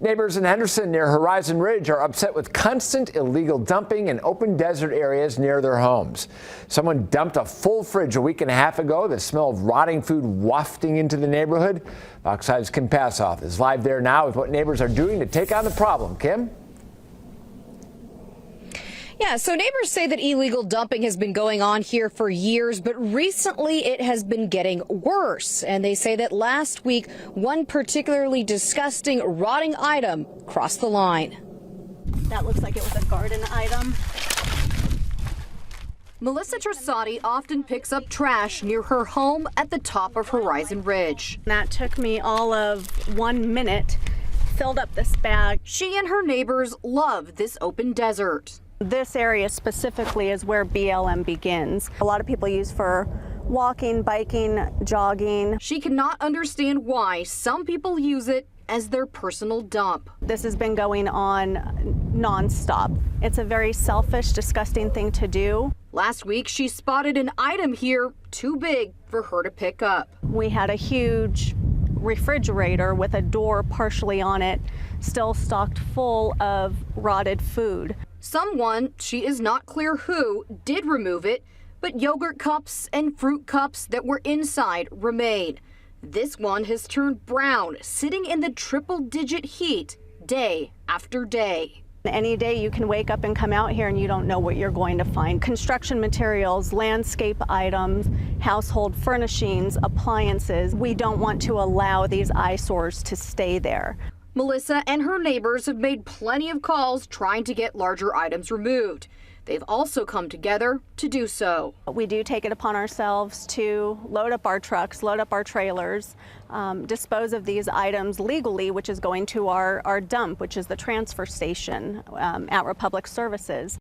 Neighbors in Henderson near Horizon Ridge are upset with constant illegal dumping in open desert areas near their homes. Someone dumped a full fridge a week and a half ago. The smell of rotting food wafting into the neighborhood. Fox 5's Kim Passoff is live there now with what neighbors are doing to take on the problem. Kim? Yeah, so neighbors say that illegal dumping has been going on here for years, but recently it has been getting worse. And they say that last week, one particularly disgusting, rotting item crossed the line. That looks like it was a garden item. Melissa Trasati often picks up trash near her home at the top of Horizon Ridge. That took me all of 1 minute, filled up this bag. She and her neighbors love this open desert. This area specifically is where BLM begins. A lot of people use for walking, biking, jogging. She cannot understand why some people use it as their personal dump. This has been going on nonstop. It's a very selfish, disgusting thing to do. Last week, she spotted an item here too big for her to pick up. We had a huge refrigerator with a door partially on it, still stocked full of rotted food. Someone, she is not clear who, did remove it, but yogurt cups and fruit cups that were inside remain. This one has turned brown, sitting in the triple-digit heat day after day. Any day you can wake up and come out here and you don't know what you're going to find. Construction materials, landscape items, household furnishings, appliances. We don't want to allow these eyesores to stay there. Melissa and her neighbors have made plenty of calls trying to get larger items removed. They've also come together to do so. We do take it upon ourselves to load up our trucks, load up our trailers, dispose of these items legally, which is going to our dump, which is the transfer station at Republic Services.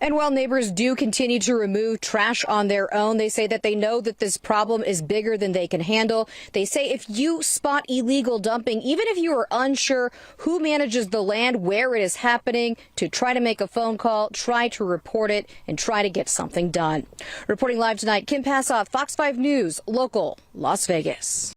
And while neighbors do continue to remove trash on their own, they say that they know that this problem is bigger than they can handle. They say if you spot illegal dumping, even if you are unsure who manages the land, where it is happening, to try to make a phone call, try to report it, and try to get something done. Reporting live tonight, Kim Passoff, Fox 5 News, local, Las Vegas.